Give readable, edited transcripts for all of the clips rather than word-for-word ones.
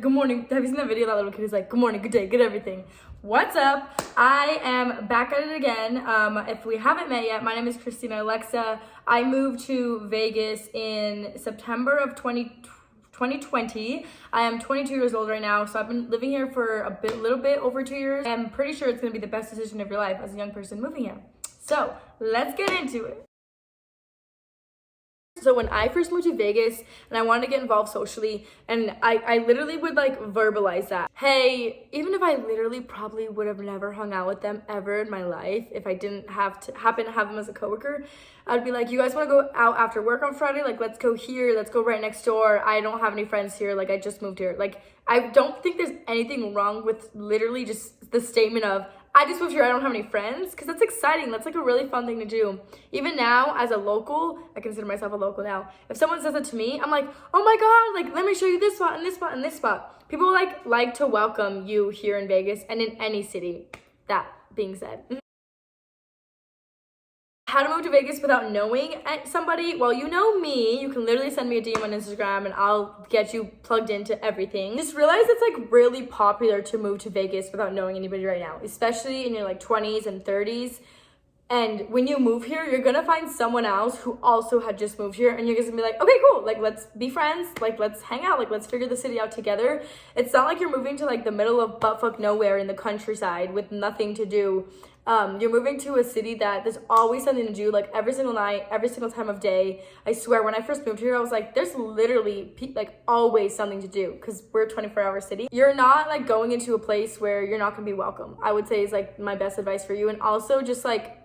Good morning. Have you seen that video? That little kid is like, good morning, good day, good everything. What's up? I am back at it again. If we haven't met yet, my name is Christina Alexa. I moved to Vegas in September of 2020. I am 22 years old right now, so I've been living here for a little bit over 2 years. I'm pretty sure it's gonna be the best decision of your life as a young person moving here. So let's get into it. So when I first moved to Vegas and I wanted to get involved socially, and I literally would like verbalize that, hey, even if I literally probably would have never hung out with them ever in my life, if I didn't happen to have them as a coworker, I'd be like, you guys want to go out after work on Friday? Like, let's go here, let's go right next door. I don't have any friends here, like I just moved here. Like, I don't think there's anything wrong with literally just the statement of, I just moved here, I don't have any friends, because that's exciting. That's like a really fun thing to do. Even now, as a local, I consider myself a local now. If someone says it to me, I'm like, oh my God, like, let me show you this spot and this spot and this spot. People like to welcome you here in Vegas and in any city. That being said. How to move to Vegas without knowing somebody? Well, you know me. You can literally send me a DM on Instagram and I'll get you plugged into everything. Just realize it's like really popular to move to Vegas without knowing anybody right now, especially in your like 20s and 30s. And when you move here, you're gonna find someone else who also had just moved here, and you're just gonna be like, okay, cool, like let's be friends, like let's hang out, like let's figure the city out together. It's not like you're moving to like the middle of buttfuck nowhere in the countryside with nothing to do. You're moving to a city that there's always something to do, like every single night, every single time of day. I swear, when I first moved here, I was like, there's literally like always something to do because we're a 24-hour city. You're not like going into a place where you're not gonna be welcome, I would say, is like my best advice for you. And also just like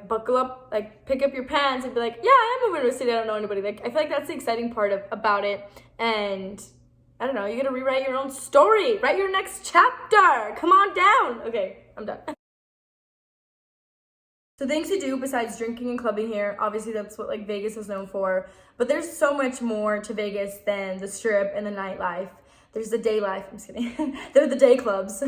buckle up, like pick up your pants and be like, yeah, I am moving to a city I don't know anybody. Like, I feel like that's the exciting part about it. And I don't know, you gotta rewrite your own story, write your next chapter, come on down. Okay, I'm done. So things to do besides drinking and clubbing here, obviously that's what like Vegas is known for, but there's so much more to Vegas than the strip and the nightlife. There's the day life, I'm just kidding. They're the day clubs.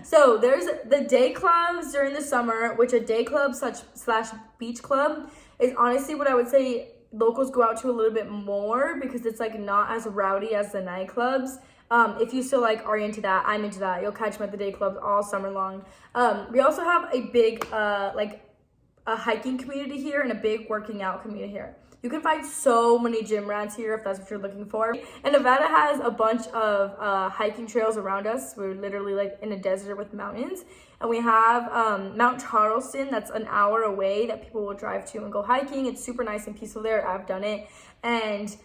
So there's the day clubs during the summer, which a day club slash beach club is honestly what I would say locals go out to a little bit more because it's like not as rowdy as the nightclubs. If you still like are into that, I'm into that. You'll catch me at the day clubs all summer long. We also have a big like a hiking community here and a big working out community here. You can find so many gym rats here if that's what you're looking for. And Nevada has a bunch of hiking trails around us. We're literally like in a desert with mountains. And we have Mount Charleston that's an hour away that people will drive to and go hiking. It's super nice and peaceful there. I've done it. And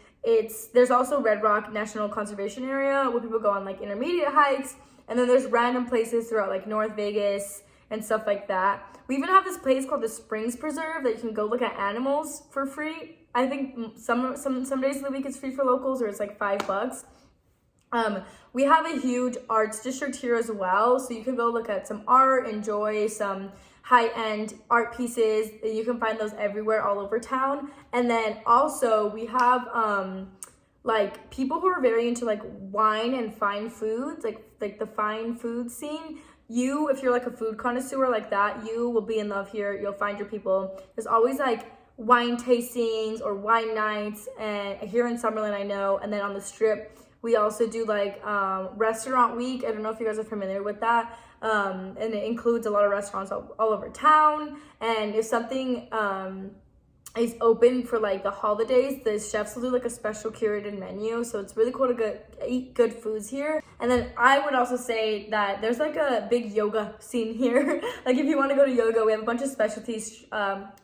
there's also Red Rock National Conservation Area where people go on like intermediate hikes. And then there's random places throughout like North Vegas and stuff like that. We even have this place called the Springs Preserve that you can go look at animals for free. I think some days of the week it's free for locals, or it's like $5. We have a huge arts district here as well, so you can go look at some art, enjoy some high-end art pieces. You can find those everywhere all over town. And then also we have like people who are very into like wine and fine foods, like the fine food scene. If you're like a food connoisseur like that, you will be in love here. You'll find your people. There's always like wine tastings or wine nights, and here in Summerlin I know. And then on the strip we also do like restaurant week. I don't know if you guys are familiar with that, and it includes a lot of restaurants all over town. And if something is open for like the holidays, the chefs will do like a special curated menu, so it's really cool to eat good foods here. And then I would also say that there's like a big yoga scene here. Like if you want to go to yoga, we have a bunch of specialties,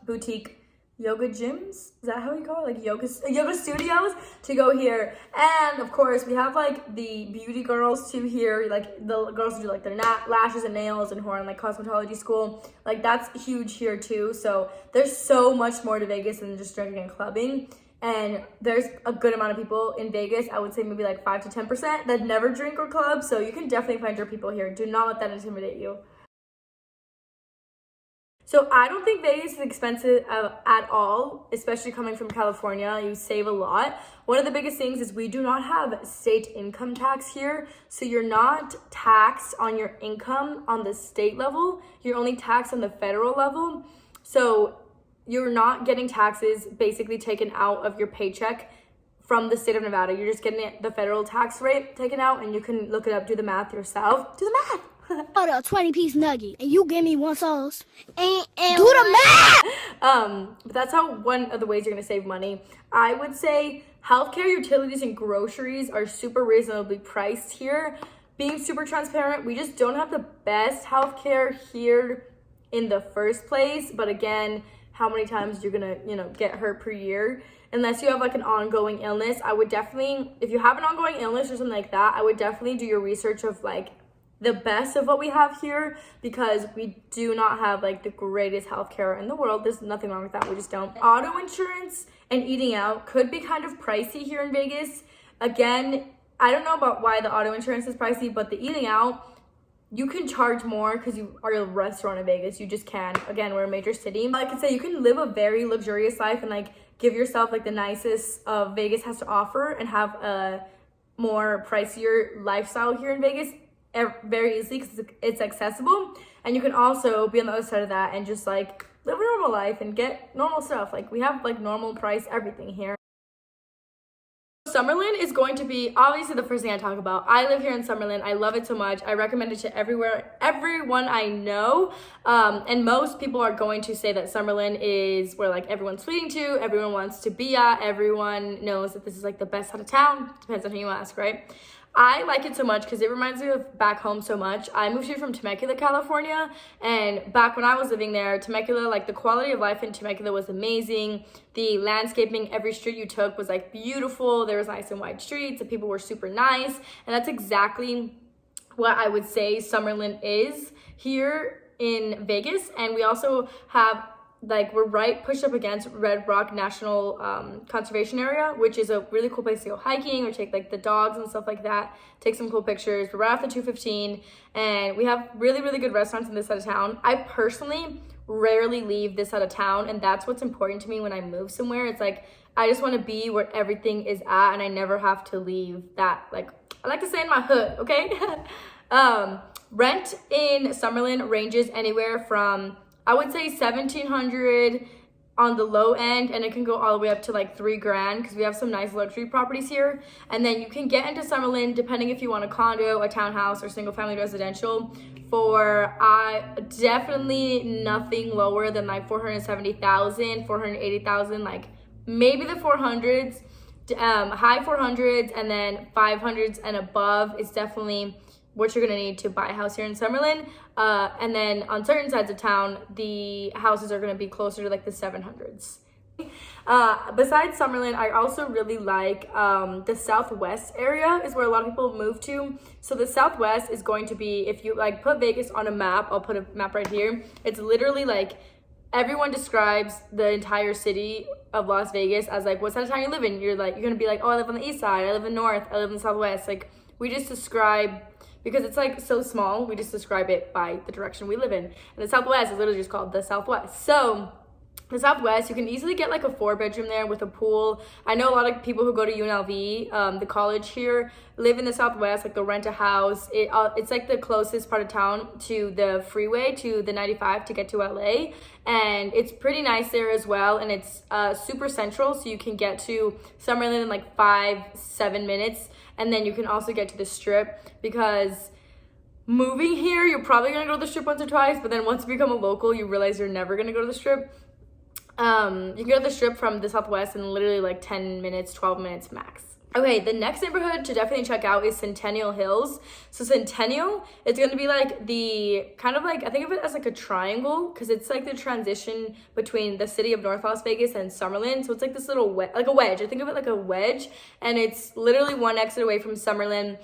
boutique yoga gyms, is that how you call it? Like yoga studios to go here. And of course we have like the beauty girls too here, like the girls who do like their lashes and nails and who are in like cosmetology school. Like that's huge here too. So there's so much more to Vegas than just drinking and clubbing. And there's a good amount of people in Vegas, I would say maybe like 5 to 10% that never drink or club. So you can definitely find your people here. Do not let that intimidate you. So I don't think Vegas is expensive at all, especially coming from California. You save a lot. One of the biggest things is we do not have state income tax here. So you're not taxed on your income on the state level. You're only taxed on the federal level. So you're not getting taxes basically taken out of your paycheck from the state of Nevada. You're just getting the federal tax rate taken out, and you can look it up, do the math yourself. Do the math. Order a 20-piece nugget, and you give me one sauce. And do the math! But that's how one of the ways you're gonna save money. I would say healthcare, utilities, and groceries are super reasonably priced here. Being super transparent, we just don't have the best healthcare here in the first place. But again, how many times you're gonna, get hurt per year? Unless you have like an ongoing illness, I would definitely, if you have an ongoing illness or something like that, I would definitely do your research of like the best of what we have here, because we do not have like the greatest healthcare in the world. There's nothing wrong with that, we just don't. Auto insurance and eating out could be kind of pricey here in Vegas. Again, I don't know about why the auto insurance is pricey, but the eating out, you can charge more because you are a restaurant in Vegas. You just can. Again, we're a major city. I could say you can live a very luxurious life and like give yourself like the nicest Vegas has to offer and have a more pricier lifestyle here in Vegas very easily because it's accessible. And you can also be on the other side of that and just like live a normal life and get normal stuff. Like we have like normal price everything here. Summerlin is going to be obviously the first thing I talk about. I live here in Summerlin. I love it so much. I recommend it to everyone I know. And most people are going to say that Summerlin is where like everyone's fleeting to, everyone wants to be at, everyone knows that this is like the best side of town. Depends on who you ask, right? I like it so much because it reminds me of back home so much. I moved here from Temecula, California, and back when I was living there, Temecula, like the quality of life in Temecula was amazing. The landscaping, every street you took was like beautiful. There was nice and wide streets, and people were super nice, and that's exactly what I would say Summerlin is here in Vegas. And we also have like we're right pushed up against Red Rock National Conservation Area, which is a really cool place to go hiking or take like the dogs and stuff like that, take some cool pictures. We're right off the 215, and we have really, really good restaurants in this side of town. I personally rarely leave this side of town, and that's what's important to me when I move somewhere. It's like I just want to be where everything is at, and I never have to leave that. Like I like to stay in my hood, okay? Rent in Summerlin ranges anywhere from, I would say, $1,700 on the low end, and it can go all the way up to like $3,000 because we have some nice luxury properties here. And then you can get into Summerlin depending if you want a condo, a townhouse, or single family residential for definitely nothing lower than like $470,000, $480,000, like maybe the 400s, high 400s, and then 500s and above is definitely what you're gonna need to buy a house here in Summerlin. And then on certain sides of town, the houses are gonna be closer to like the 700s. Besides Summerlin, I also really like the Southwest area is where a lot of people move to. So the Southwest is going to be, if you like put Vegas on a map, I'll put a map right here. It's literally like, everyone describes the entire city of Las Vegas as like, what side of town you live in? You're gonna be like, oh, I live on the east side, I live in north, I live in the Southwest. Like we just describe, because it's like so small, we just describe it by the direction we live in. And the Southwest is literally just called the Southwest. So the Southwest, you can easily get like a 4-bedroom there with a pool. I know a lot of people who go to UNLV, the college here, live in the Southwest. Like they'll rent a house. It's like the closest part of town to the freeway, to the 95 to get to LA. And it's pretty nice there as well. And it's super central, so you can get to Summerlin in like 5-7 minutes. And then you can also get to the Strip, because moving here, you're probably gonna go to the Strip once or twice, but then once you become a local, you realize you're never gonna go to the Strip. You can go to the Strip from the Southwest in literally like 10 minutes, 12 minutes max. Okay, the next neighborhood to definitely check out is Centennial Hills. So Centennial, it's going to be like the kind of like, I think of it as like a triangle, because it's like the transition between the city of North Las Vegas and Summerlin. So it's like this little like a wedge. I think of it like a wedge, and it's literally one exit away from Summerlin.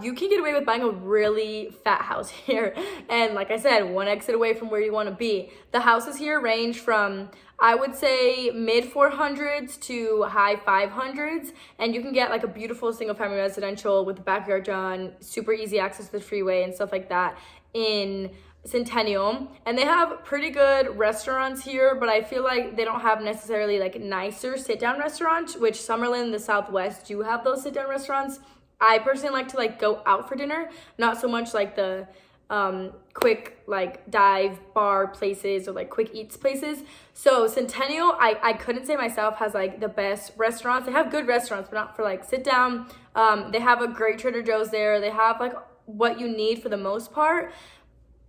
You can get away with buying a really fat house here. And like I said, one exit away from where you want to be. The houses here range from, I would say, mid 400s to high 500s. And you can get like a beautiful single family residential with the backyard done, super easy access to the freeway and stuff like that in Centennial. And they have pretty good restaurants here, but I feel like they don't have necessarily like nicer sit-down restaurants, which Summerlin, the Southwest, do have those sit-down restaurants. I personally like to like go out for dinner, not so much like the quick like dive bar places or like quick eats places. So Centennial, I couldn't say myself has like the best restaurants. They have good restaurants, but not for like sit down. They have a great Trader Joe's there. They have like what you need for the most part.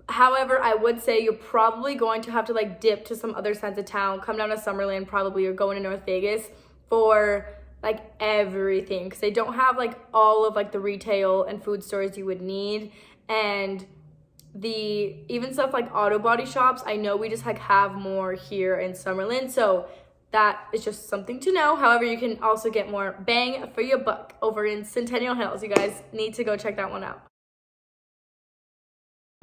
However, I would say you're probably going to have to like dip to some other sides of town, come down to Summerlin probably, or going to North Vegas for like everything, because they don't have like all of like the retail and food stores you would need. And the even stuff like auto body shops, I know we just like have more here in Summerlin, so that is just something to know. However, you can also get more bang for your buck over in Centennial Hills. You guys need to go check that one out.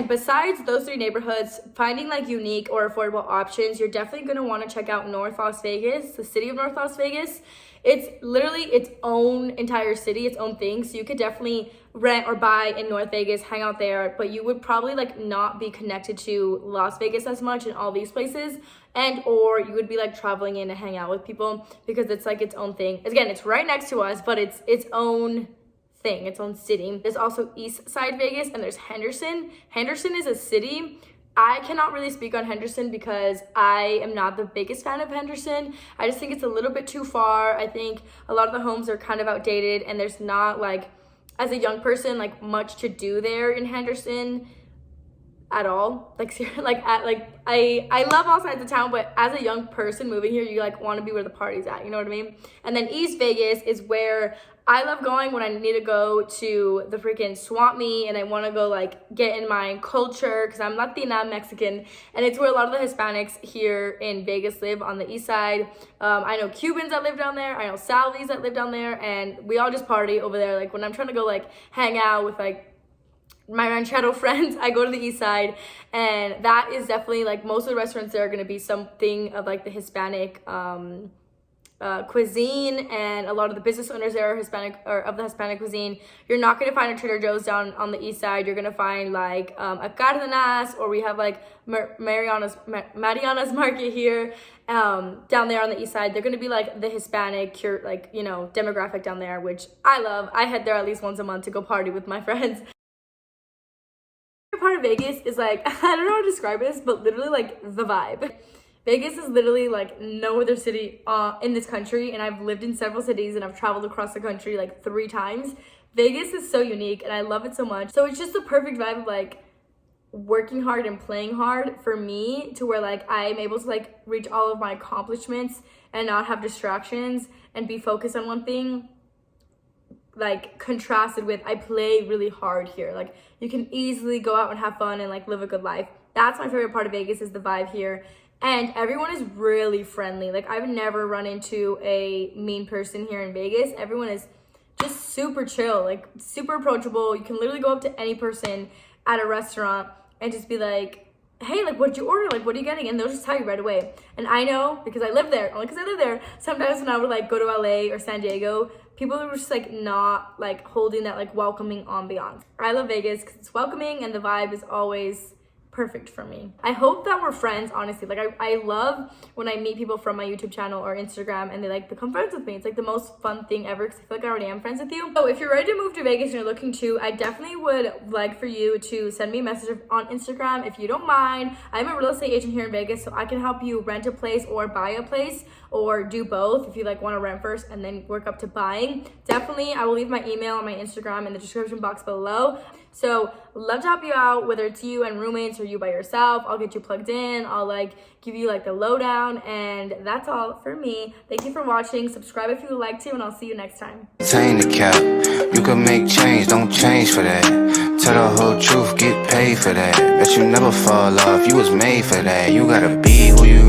Besides those three neighborhoods, finding like unique or affordable options, you're definitely going to want to check out North Las Vegas, the city of North Las Vegas. It's literally its own entire city, its own thing. So you could definitely rent or buy in North Vegas, hang out there, but you would probably like not be connected to Las Vegas as much in all these places, and or you would be like traveling in to hang out with people because it's like its own thing. Again, it's right next to us, but it's its own thing, its own city. There's also East Side Vegas and there's Henderson. Henderson is a city. I cannot really speak on Henderson because I am not the biggest fan of Henderson. I just think it's a little bit too far. I think a lot of the homes are kind of outdated and there's not like, as a young person, like much to do there in Henderson at all. I love all sides of town, but as a young person moving here, you like want to be where the party's at, you know what I mean? And then East Vegas is where I love going when I need to go to the freaking swap meet and I want to go like get in my culture because I'm Latina, I'm Mexican, and it's where a lot of the Hispanics here in Vegas live on the east side. I know Cubans that live down there, I know Salvis that live down there, and we all just party over there. Like when I'm trying to go like hang out with like my ranchero friends, I go to the east side, and that is definitely like most of the restaurants there are going to be something of like the Hispanic cuisine, and a lot of the business owners there are Hispanic or of the Hispanic cuisine. You're not going to find a Trader Joe's down on the east side. You're going to find like a Cardenas, or we have like Mariana's Market here down there on the east side. They're going to be like the Hispanic demographic down there, which I love. I head there at least once a month to go party with my friends. Part of Vegas is like, I don't know how to describe this, but literally like the vibe. Vegas is literally like no other city in this country, and I've lived in several cities and I've traveled across the country like 3 times. Vegas is so unique and I love it so much. So it's just the perfect vibe of like working hard and playing hard for me, to where like I'm able to like reach all of my accomplishments and not have distractions and be focused on one thing, like contrasted with I play really hard here. Like you can easily go out and have fun and like live a good life. That's my favorite part of Vegas, is the vibe here. And everyone is really friendly. Like I've never run into a mean person here in Vegas. Everyone is just super chill, like super approachable. You can literally go up to any person at a restaurant and just be like, hey, like what'd you order? Like what are you getting? And they'll just tell you right away. And I know because I live there, only because I live there, sometimes when I would like go to LA or San Diego, people were just like not like holding that like welcoming ambiance. I love Vegas because it's welcoming and the vibe is always perfect for me. I hope that we're friends, honestly. Like I love when I meet people from my YouTube channel or Instagram and they like become friends with me. It's like the most fun thing ever because I feel like I already am friends with you. So if you're ready to move to Vegas and you're looking to, I definitely would like for you to send me a message on Instagram if you don't mind. I'm a real estate agent here in Vegas, so I can help you rent a place or buy a place, or do both if you like want to rent first and then work up to buying. Definitely, I will leave my email and my Instagram in the description box below. So love to help you out, whether it's you and roommates or you by yourself. I'll get you plugged in. I'll like give you like the lowdown, and that's all for me. Thank you for watching. Subscribe if you would like to, and I'll see you next time. Attain the cap. You can make change, don't change for that. Tell the whole truth, get paid for that. Bet you never fall off, you was made for that. You gotta be who you